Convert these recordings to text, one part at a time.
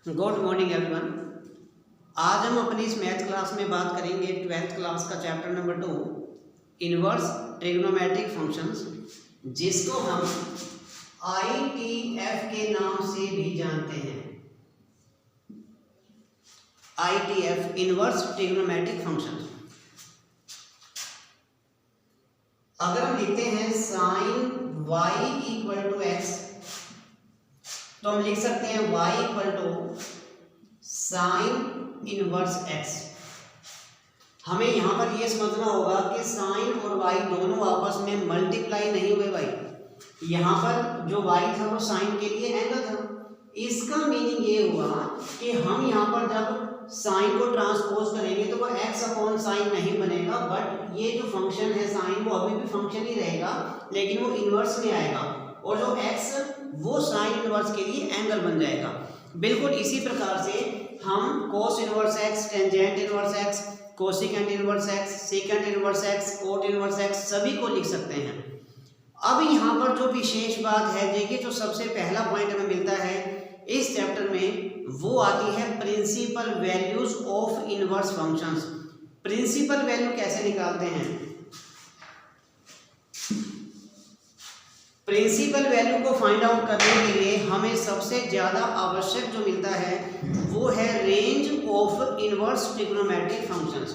Good morning everyone. आज हम अपनी इस मैथ क्लास में बात करेंगे 12th क्लास का chapter number 2 inverse trigonometric functions, जिसको हम ITF के नाम से भी जानते हैं। ITF inverse trigonometric functions. अगर हम लिखते हैं sin y equal to x, तो हम लिख सकते हैं y equal to sine inverse x। हमें यहां पर यह समझना होगा कि साइन और y दोनों आपस में मल्टीप्लाई नहीं हुए भाई। यहां पर जो y था वो साइन के लिए एंगल था। इसका मीनिंग ये हुआ कि हम यहां पर जब साइन को ट्रांसपोज करेंगे तो वो x अपॉन साइन नहीं बनेगा, बट ये जो फंक्शन है साइन वो अभी भी फंक्शन ही रहेगा, लेकिन वो इनवर्स में आएगा और जो x वो साइन इनवर्स के लिए एंगल बन जाएगा। बिल्कुल इसी प्रकार से हम cos inverse x, tangent inverse x, cosecant inverse x, secant inverse x, cot inverse x सभी को लिख सकते हैं। अब यहाँ पर जो विशेष बात है, देखिए जो सबसे पहला पॉइंट हमें मिलता है इस चैप्टर में, वो आती है principal values of inverse functions. Principal value कैसे निकालते हैं? प्रिंसिपल वैल्यू को फाइंड आउट करने के लिए हमें सबसे ज़्यादा आवश्यक जो मिलता है वो है range of inverse trigonometric functions.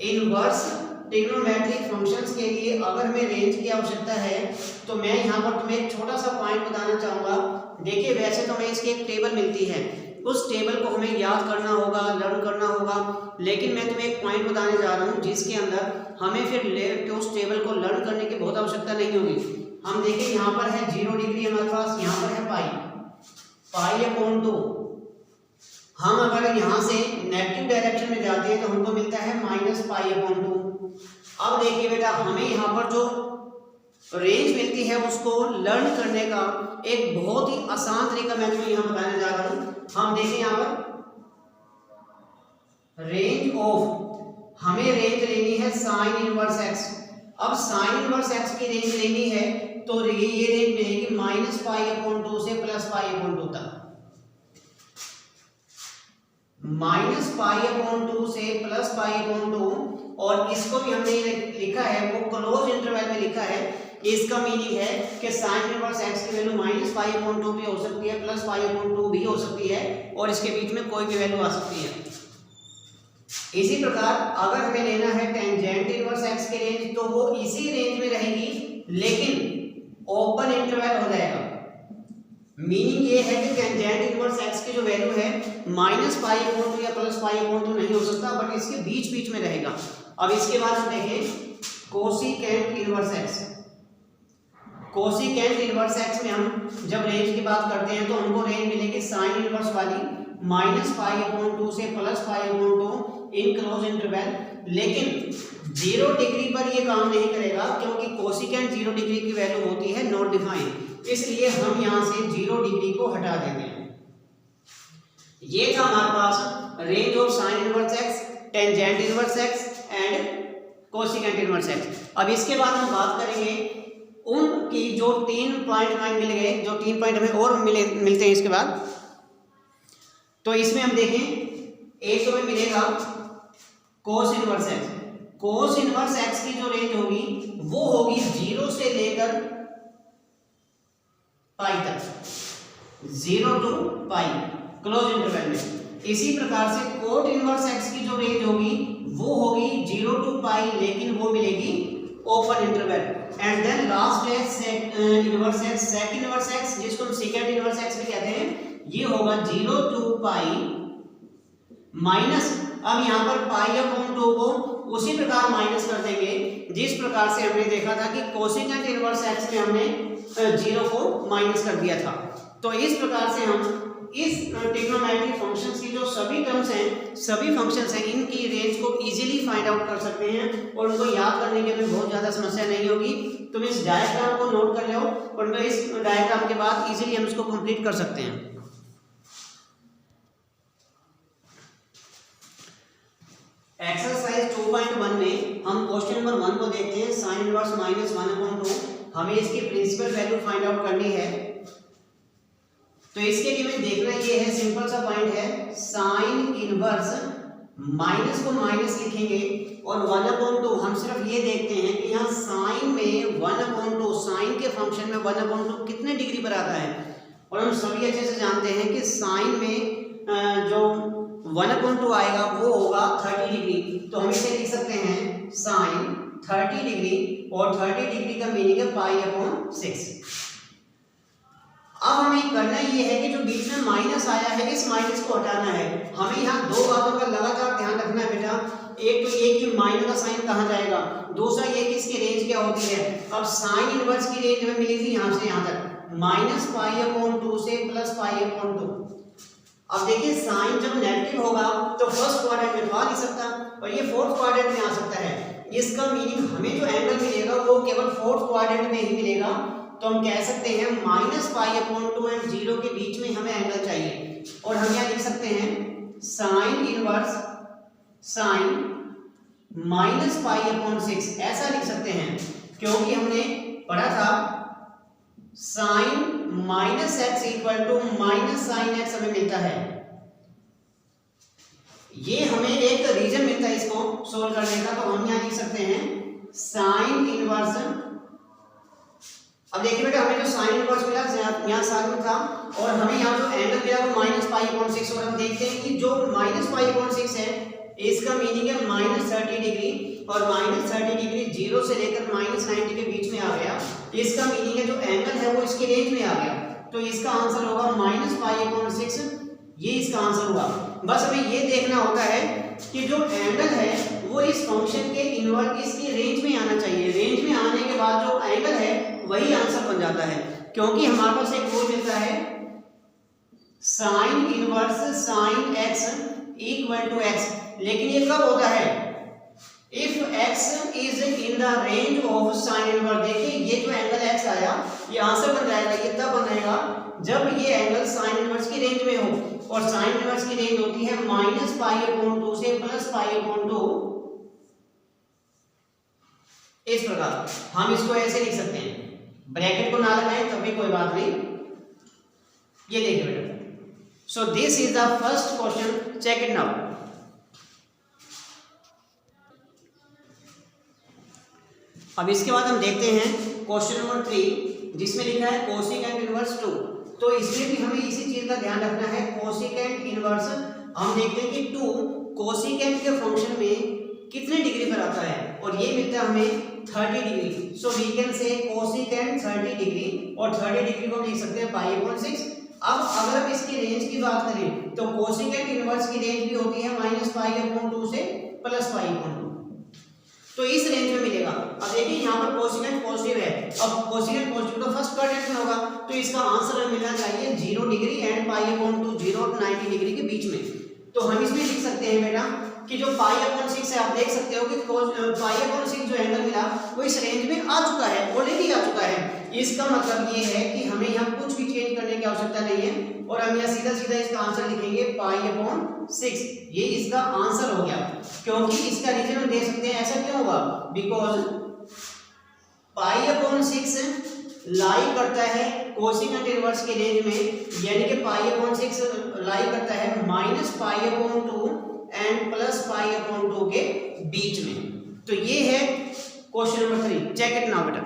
Inverse trigonometric functions के लिए अगर हमें रेंज की आवश्यकता है तो मैं यहाँ पर तुम्हें एक छोटा सा पॉइंट बताना चाहूँगा। देखिए वैसे तो हमें इसकी एक टेबल मिलती है, उस टेबल को हमें याद करना होगा, लर्न करना होगा, लेकिन मैं तुम्हें एक पॉइंट बताने जा रहा हूँ जिसके अंदर हमें फिर उस टेबल को लर्न करने की बहुत आवश्यकता नहीं होगी। हम देखिए यहाँ पर है 0 डिग्री हमारे पास, यहाँ पर है पाई अपॉन 2। हम अगर यहाँ से नेगेटिव डायरेक्शन में जाते हैं तो हमको मिलता है माइनस पाई अपॉन 2। अब देखिए बेटा, हमें यहाँ पर जो रेंज मिलती है उसको लर्न करने का एक बहुत ही आसान तरीका मैं तुम्हें यहाँ बताने जा रहा हूँ। हम देखें यहाँ पर रेंज ऑफ, हमें रेंज लेनी है साइन इनवर्स x। अब साइन इनवर्स x की रेंज लेनी है तो ये रेंज मिलेगी माइनस पाई अपॉन 2 से प्लस पाई अपॉन 2 तक। माइनस पाई अपॉन 2 से प्लस पाई अपॉन 2, और इसको भी हमने लिखा है वो क्लोज इंटरवल में लिखा है। इसका मीनिंग है कि साइन इनवर्स x की वैल्यू माइनस पाई अपॉन 2 भी हो सकती है, प्लस पाई अपॉन 2 भी हो सकती है, और इसके बीच में कोई भी वैल्यू आ सकती है। इसी प्रकार अगर हमें लेना है टेंजेंट इनवर्स x की रेंज, तो वो इसी रेंज में रहेगी लेकिन ओपन इंटरवल हो जाएगा। मीनिंग ये है कि टेंजेंट इनवर्स x की जो वैल्यू है माइनस पाई अपॉन 2 या प्लस पाई अपॉन 2 नहीं हो सकता, बट इसके बीच बीच में रहेगा। अब इसके बाद हम देखें cosecant inverse x। Cosecant inverse x में हम जब रेंज की बात करते हैं तो हमको रेंज मिलेगी साइन इनवर्स वाली माइनस पाई अपॉन 2 से plus pi upon 2 in close interval. लेकिन 0 डिग्री पर ये काम नहीं करेगा क्योंकि कोसिकेंट 0 डिग्री की वैल्यू होती है नॉट डिफाइंड, इसलिए हम यहाँ से 0 डिग्री को हटा देते हैं। ये था हमारे पास range of sine inverse x, tangent inverse x and cosecant inverse x। अब इसके बाद हम बात करेंगे उनकी जो 3 पॉइंट हमें मिल गए, जो 3 पॉइंट हमें और मिलते हैं इसके बाद। तो इसमें हम देखें, एक तो हमें मिलेगा cos inverse x। Cos inverse x की जो रेंज होगी वो होगी 0 से लेकर पाई तक, 0 टू पाई क्लोज इंटरवल में। इसी प्रकार से कोट इनवर्स x की जो रेंज होगी वो होगी 0 टू पाई, लेकिन वो मिलेगी open interval. And then last है inverse x, sec inverse x, जिसको हम सेकेंड इनवर्स x भी कहते हैं, ये होगा 0 टू पाई माइनस, अब यहाँ पर पाई अपॉन 2 को उसी प्रकार माइनस कर देंगे जिस प्रकार से हमने देखा था कि कोसिकेंट इनवर्स x में हमने 0 को माइनस कर दिया था। तो इस प्रकार से हम इस ट्रिग्नोमेट्रिक फंक्शंस की जो सभी टर्म्स हैं, सभी फंक्शंस हैं, इनकी रेंज को इजीली फाइंड आउट कर सकते हैं और उनको याद करने के में बहुत ज़्यादा समस्या नहीं होगी। तुम इस डायग्राम को नोट कर लो और इस डायग्राम के बाद इजीली हम इसको कंप्लीट कर सकते हैं। एक्सरसाइज 2.1 में हम क्वेश्चन नंबर 1 को देखते हैं, साइन इनवर्स माइनस 1/2। हमें इसकी प्रिंसिपल वैल्यू फाइंड आउट करनी है। तो इसके लिए में देखना ये है, सिंपल सा पॉइंट है, साइन इनवर्स माइनस को माइनस लिखेंगे और 1/2 हम सिर्फ ये देखते हैं कि यहाँ साइन में 1/2 साइन के फंक्शन में 1/2 कितने डिग्री पर आता है। और हम सभी अच्छे से जानते हैं कि साइन में जो 1/2 आएगा वो होगा 30 डिग्री। तो हम इसे लिख सकते हैं साइन 30 डिग्री, और 30 डिग्री का मीनिंग है π/6। अब हमें करना ये है कि जो बीच में माइनस आया है इस माइनस को हटाना है। हमें यहाँ दो बातों का लगातार ध्यान रखना है बेटा। एक तो ये कि माइनस का साइन कहाँ जाएगा, दूसरा ये कि इसकी रेंज क्या होती है। अब साइन इनवर्स की रेंज हमें मिली थी यहाँ से यहाँ तक, -π/2 से +π/2। अब देखिए साइन जब नेगेटिव होगा तो फर्स्ट क्वाड्रेंट में तो आ नहीं सकता और ये फोर्थ क्वाड्रेंट में आ सकता है। इसका मीनिंग हमें जो एंगल मिलेगा वो केवल फोर्थ क्वाड्रेंट में ही मिलेगा। तो हम कह सकते हैं -π/2 एंड 0 के बीच में हमें एंगल चाहिए। और हम यहाँ लिख सकते हैं साइन इनवर्स साइन -π/6, ऐसा लिख सकते हैं क्योंकि हमने पढ़ा था साइन -x = -sin x हमें मिलता है। ये हमें एक रीजन मिलता है इसको सोल्व करने का। तो हम यहाँ लिख सकते हैं साइन इनवर्स। अब देखिए बेटा हमें जो साइन इनवर्स मिला यहाँ साथ में था और हमें यहाँ जो एंगल मिला वो -π/6। और हम देखते हैं कि जो -π/6 है इसका मीनिंग है -30 डिग्री, और -30 डिग्री 0 से लेकर -90 के बीच में आ गया। इसका मीनिंग है जो एंगल है वो इसकी रेंज में आ गया। तो इसका आंसर होगा -π/6, ये इसका आंसर हुआ। बस हमें ये देखना होता है कि जो एंगल है वो इस फंक्शन के इनवर्स इसकी रेंज में आना चाहिए। रेंज में आने के बाद जो एंगल है वही आंसर बन जाता है, क्योंकि हमारे पास एक रूल मिलता है sine inverse sine x = x। लेकिन ये कब होता है, if x is in the range of sine inverse. देखिए ये जो एंगल x आया ये आंसर बन जाएगा, ये तब बनेगा जब ये एंगल साइन इनवर्स की रेंज में हो। और साइन इनवर्स की रेंज होती है -π/2 से +π/2। इस प्रकार हम इसको ऐसे लिख सकते हैं, ब्रैकेट को ना लगाएं तब भी कोई बात नहीं। ये देखिए बेटा, so this is the first question, check it now. अब इसके बाद हम देखते हैं क्वेश्चन नंबर 3 जिसमें लिखा है कोसिकेंट इनवर्स 2। तो इसमें भी हमें इसी चीज का ध्यान रखना है, कोसिकेंट इनवर्स। हम देखते हैं कि 2 कोसिकेंट के फंक्शन में कितने डिग्री पर आता है, और ये मिलता है हमें 30 degree. So we can say cosecant 30 degree, और 30 डिग्री को हम लिख सकते हैं π/6। अब अगर हम इसकी रेंज की बात करें तो कोसिकेंट इनवर्स की रेंज भी होती है -π/2 से +π/2। तो इस रेंज में मिलेगा। अब देखिए यहाँ पर कोसिकेंट पॉजिटिव है, अब कोसिकेंट पॉजिटिव तो फर्स्ट क्वाड्रेंट में होगा, तो इसका आंसर हमें मिलना चाहिए 0 डिग्री एंड π/2 0 और 90 डिग्री के बीच में। तो हम इसमें लिख सकते हैं बेटा कि जो π/6 है, आप देख सकते हो कि π/6 जो एंगल मिला वो इस रेंज में आ चुका है, ऑलरेडी आ चुका है। इसका मतलब ये है कि हमें यहाँ कुछ भी चेंज करने की आवश्यकता नहीं है, और हम यहाँ सीधा सीधा इसका आंसर लिखेंगे π/6। ये इसका आंसर हो गया, क्योंकि इसका रीजन हम दे सकते हैं। ऐसा क्यों होगा, बिकॉज π/6 लाई करता है कोसिकेंट इनवर्स की रेंज में, यानी कि π/6 लाई करता है -π/2 एंड +π/2 के बीच में। तो ये है question number 3, check it now बेटा।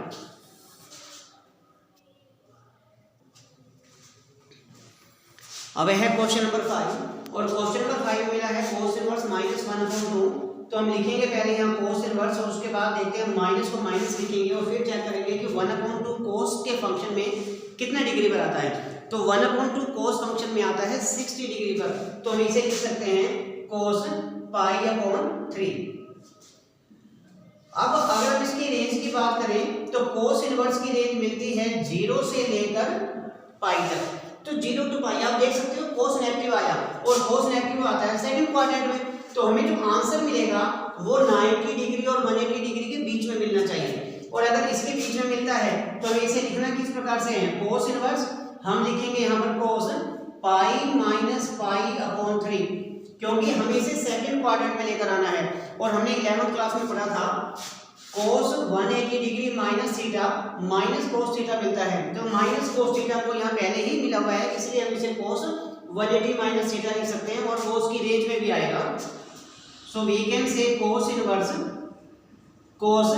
अब है क्वेश्चन नंबर 5, और क्वेश्चन नंबर 5 में मिला है कोस इनवर्स -1/2। तो हम लिखेंगे पहले यहाँ कोस इनवर्स, और उसके बाद देखते हैं माइनस को माइनस लिखेंगे, और फिर चेक करेंगे कि 1/2 कोस के फंक्शन में कितना डिग्री पर आता है। तो 1/2 कोस फंक्शन में आता है 60 डिग्री पर। तो हम इसे लिख सकते हैं कोस π/3। अब अगर हम इसकी रेंज की बात करें तो कोस इनवर्स की रेंज मिलती है 0 से लेकर पाई तक। तो 0 to पाई आप देख सकते हो कोस नेगेटिव आया, और कोस नेगेटिव आता है सेकंड क्वाड्रेंट में। तो हमें जो आंसर मिलेगा वो 90 डिग्री और 180 डिग्री के बीच में मिलना चाहिए। और अगर इसके बीच में मिलता है तो हमें इसे लिखना किस प्रकार से है, कोस इनवर्स हम लिखेंगे यहाँ पर कोस π-π/3, क्योंकि हमें इसे सेकंड क्वाड्रेंट में लेकर आना है। और हमने 11th क्लास में पढ़ा था cos 180 degree minus theta minus cos theta मिलता है। तो माइनस cos थीटा को यहाँ पहले ही मिला हुआ है, इसलिए हम इसे cos 180 माइनस थीटा लिख सकते हैं और cos की रेंज में भी आएगा। So we can say cos inverse cos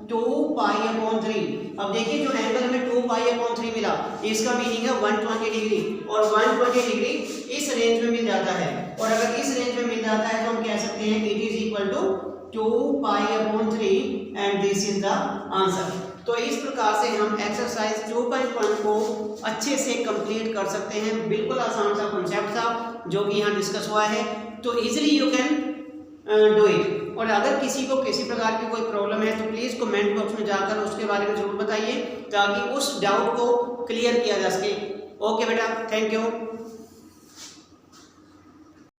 2 pi upon 3। अब देखिए जो एंगल हमें 2 पाई अपॉन 3 मिला, इसका मीनिंग है 120 डिग्री, और 120 डिग्री इस रेंज में मिल जाता है। और अगर इस रेंज में मिल जाता है तो हम कह सकते हैं it is equal to 2 pi upon 3 and this is the answer. तो इस प्रकार से हम एक्सरसाइज 2.1 को अच्छे से कंप्लीट कर सकते हैं। बिल्कुल आसान सा कॉन्सेप्ट था जो कि यहाँ डिस्कस हुआ है, तो easily you can do it. और अगर किसी को किसी प्रकार की कोई प्रॉब्लम है तो प्लीज़ कमेंट बॉक्स में जाकर उसके बारे में ज़रूर बताइए, ताकि उस डाउट को क्लियर किया जा सके। ओके बेटा, थैंक यू।